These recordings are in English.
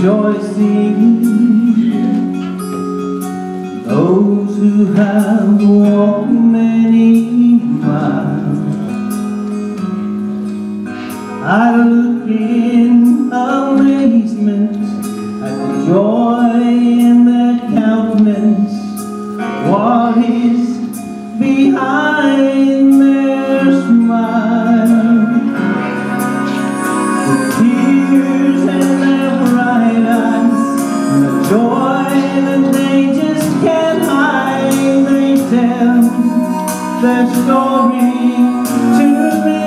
rejoicing. Those who have walked many miles, I look in amazement at the joy in their countenance. What is behind their smile? The tears in their bright eyes, and the joy that they just can't hide. They tell their story to me.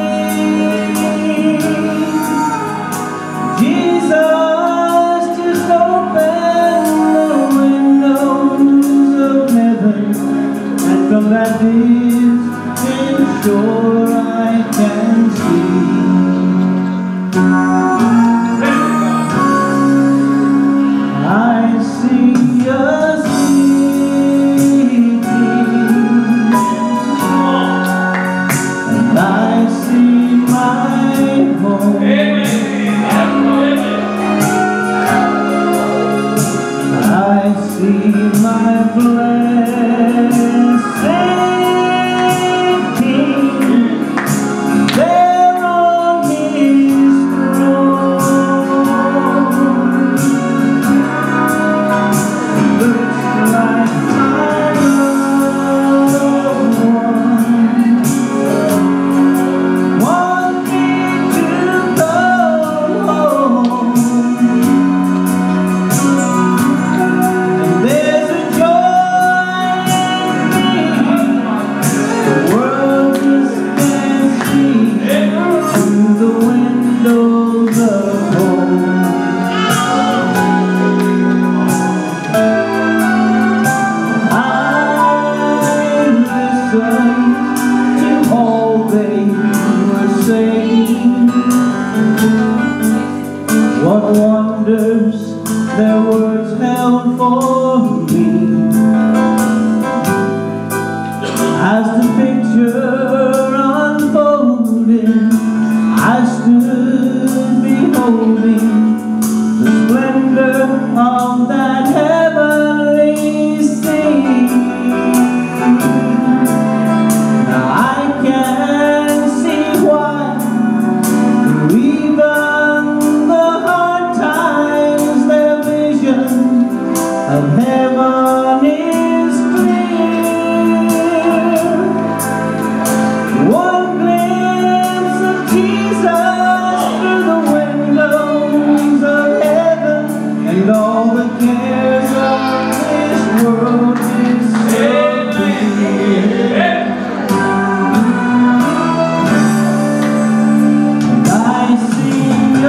Jesus, just open the windows of heaven, and from that distant shore I can see a city, and I see my home. I see my blessed King there on His throne. Looks like my loved one want me to go home. And there's a joy in me the world just can't see through the windows of home. To all they were saying, what wonders their words held for me. As the picture unfolded, I stood beholding the splendor of that heavenly scene. Of heaven is clear. One glimpse of Jesus through the windows of heaven, and all the cares of this world disappear. And I see a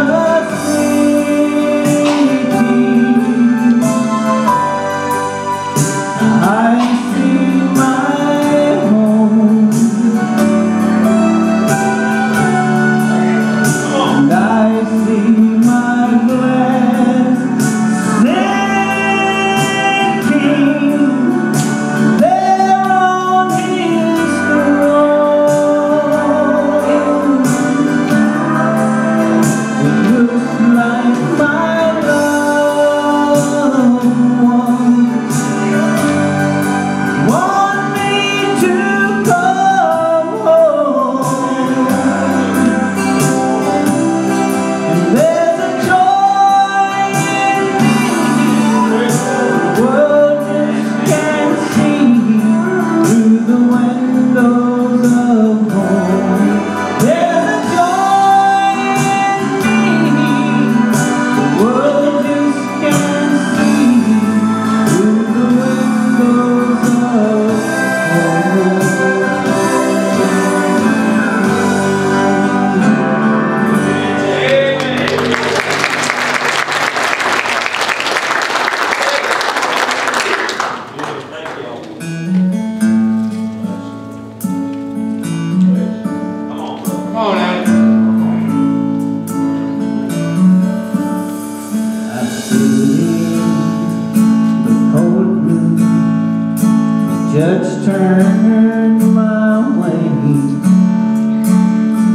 judge turned my way.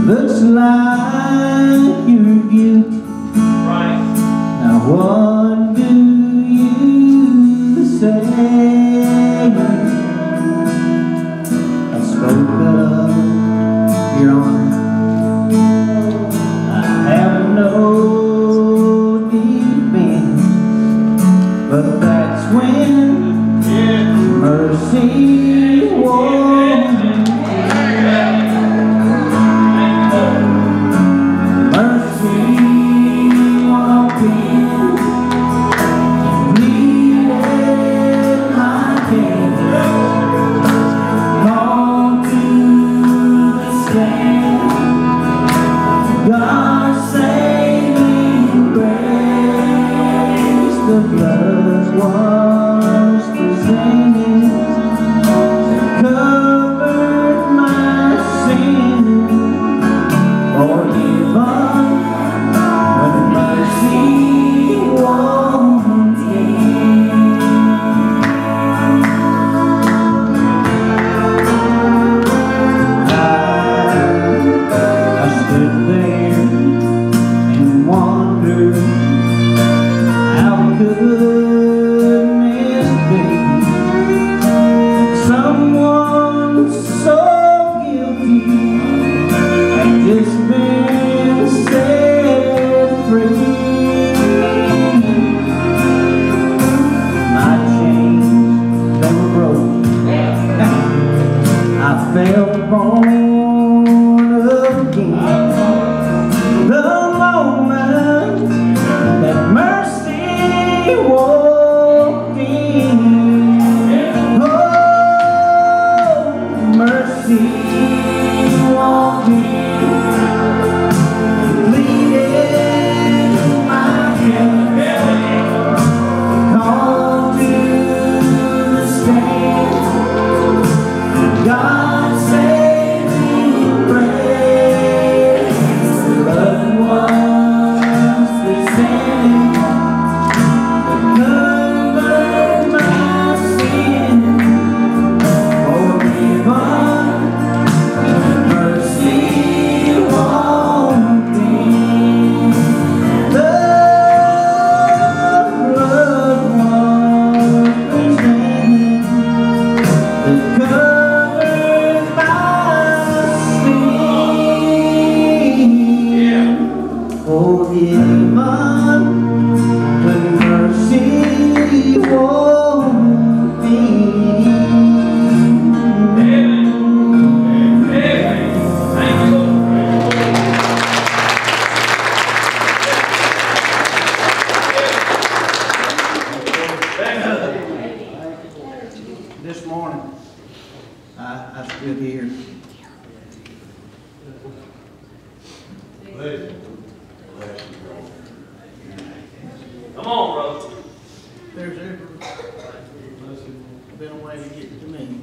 Looks like you're guilty. Right. Now what But that's when mercy won't mercy walked in, pleaded my case, called to the stand. God saving grace, the blood was presented, covered my sin, forgiven when mercy walked in. I stood there and wondered, how goodness be that someone so guilty had just been set free. My chains, they were broken. I felt born again the moment that mercy walked in. Oh, mercy walked in, pleaded my case, called to the stand. God saving grace, the blood was presented, covered my sin, forgiven, mercy walked in. The blood was presented, it covered my sin, forgiven when mercy walked in. This morning, I stood here. Come on, brother. There's ever been a way to get to me.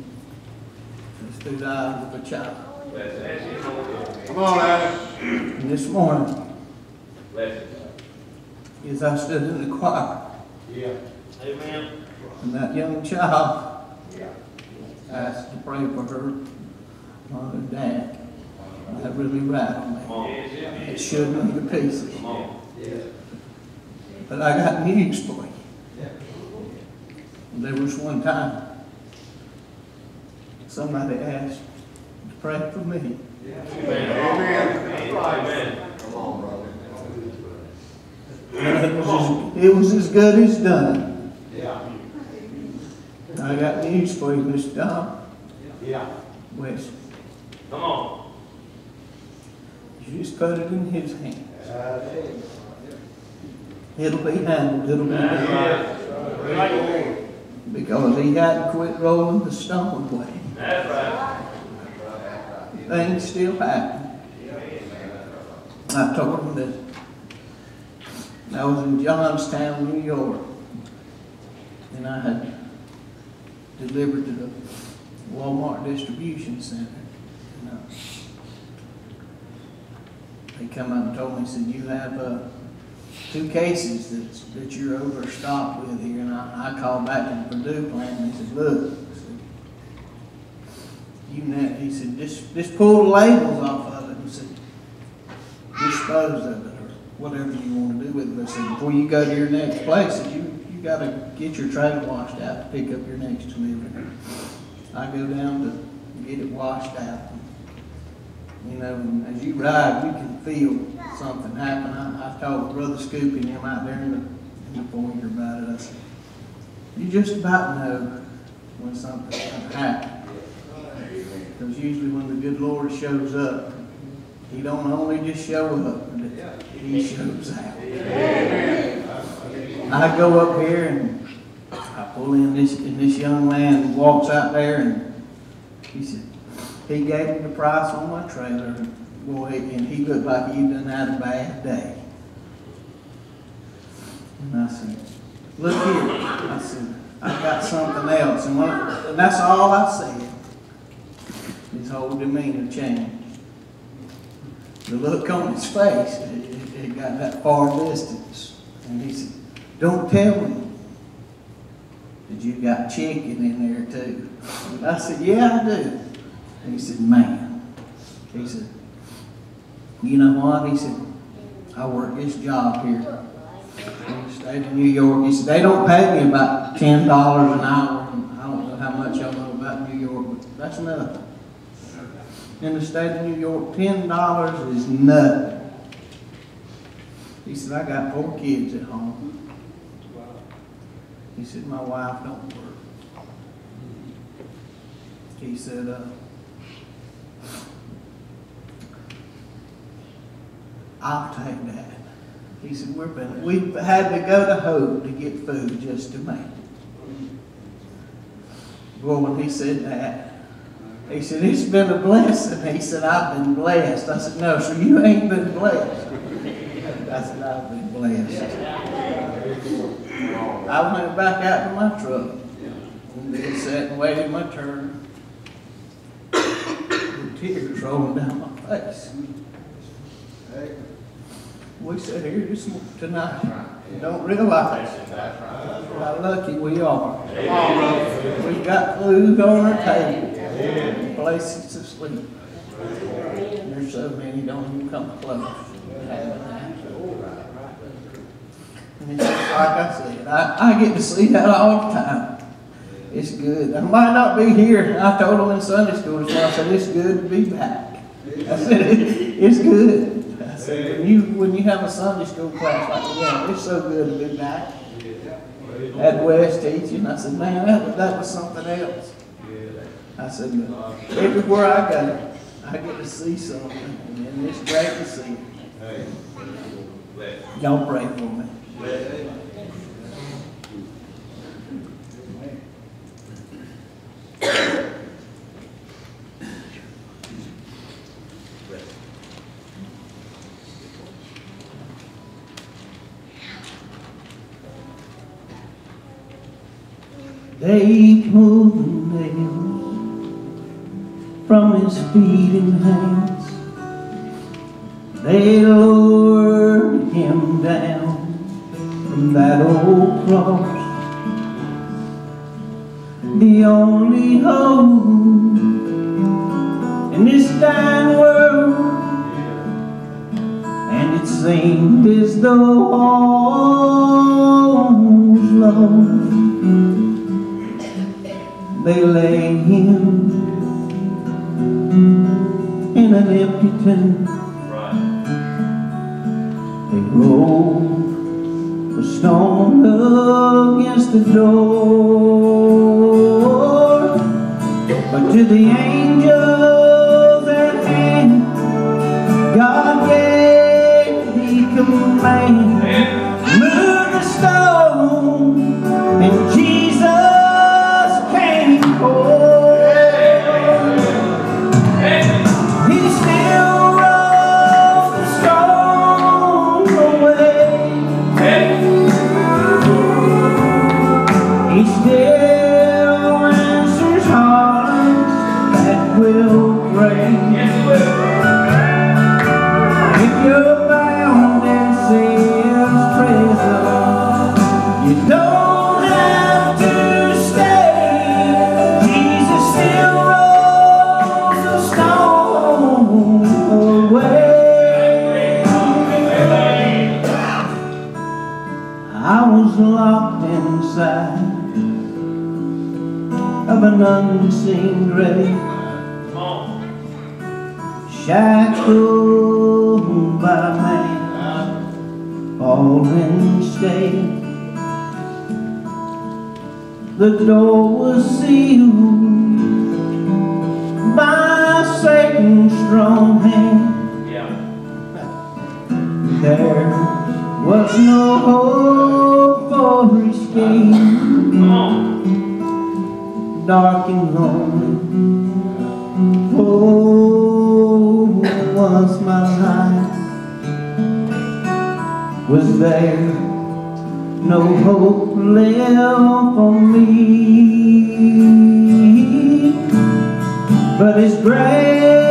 It's through the eyes of a child. Come on, Adam. And this morning, Bless as I stood in the choir, you. Amen. and that young child asked to pray for her mother and dad, that really rattled me. Come on. It shook me to pieces. Come on. But I got news for you. There was one time somebody asked to pray for me. Amen. Amen. Come on, brother. And it was as good as done. Yeah. I got news for you, Mr. Don Yeah. West. Come on. You just put it in his hand. It'll be handled. It'll be done. Because he hadn't quit rolling the stone away. That's right. Things still happen. I told him that I was in Johnstown, New York, and I had delivered to the Walmart distribution center. And, they come up and told me, said, you have 2 cases that you're overstocked with here. And I called back to the Purdue plant and they said, look, I said, he said, just pull the labels off of it and said, dispose of it or whatever you want to do with it. I said, before you go to your next place, you got to get your trailer washed out to pick up your next delivery. I go down to get it washed out. You know, and as you ride, you can feel something happen. I told Brother Scoopy and him out there in the foyer about it. I said, just about know when something's going to happen. Because usually when the good Lord shows up, He don't only just show up, but He shows out. I go up here and I pull in this young man walks out there, and he said, he gave me the price on my trailer. Boy, and he looked like he done had a bad day. And I said, look here. I said, I got something else. And that's all I said. His whole demeanor changed. The look on his face, it got that far distance. And he said, don't tell me that you got chicken in there too. I said, yeah, I do. And he said, man. He said, you know what? He said, I work this job here in the state of New York. He said, they don't pay me about $10 an hour. And I don't know how much y'all know about New York, but that's nothing. In the state of New York, $10 is nothing. He said, I got 4 kids at home. He said, my wife don't work. He said, I'll take that. He said, we've had to go to Hope to get food just to make it. Well, when he said that, he said, it's been a blessing. He said, I've been blessed. I said, no, sir, you ain't been blessed. I said, I've been blessed. I went back out to my truck and then sat and waited my turn. The tears rolling down my face. We sit here tonight and don't realize how lucky we are. We've got food on our table, places to sleep. There's so many don't even come close to having that. And it's just like I said, I get to see that all the time. It's good. I might not be here. I told them in Sunday school, I said, it's good to be back. I said, it's good. I said, when you have a Sunday school class like that, it's so good to be back. At West teaching, I said, man, that was something else. I said, everywhere I go, I get to see something, and it's great to see it. Y'all pray for me. They pulled the nails from his feet and hands. They lowered him down from that old cross. The only hope in this dying world, and it seemed as though all was lost. They lay him in an empty tomb. They rolled a stone against the door. But to the angels at hand, God gave the command, move the stone, and Jesus locked inside of an unseen grave, shackled by man, all in state. the door was sealed by Satan's strong hand. Yeah. There was no hope for escape. Come on. Dark and lonely, oh, was my life. Was there no hope left for me? But His grace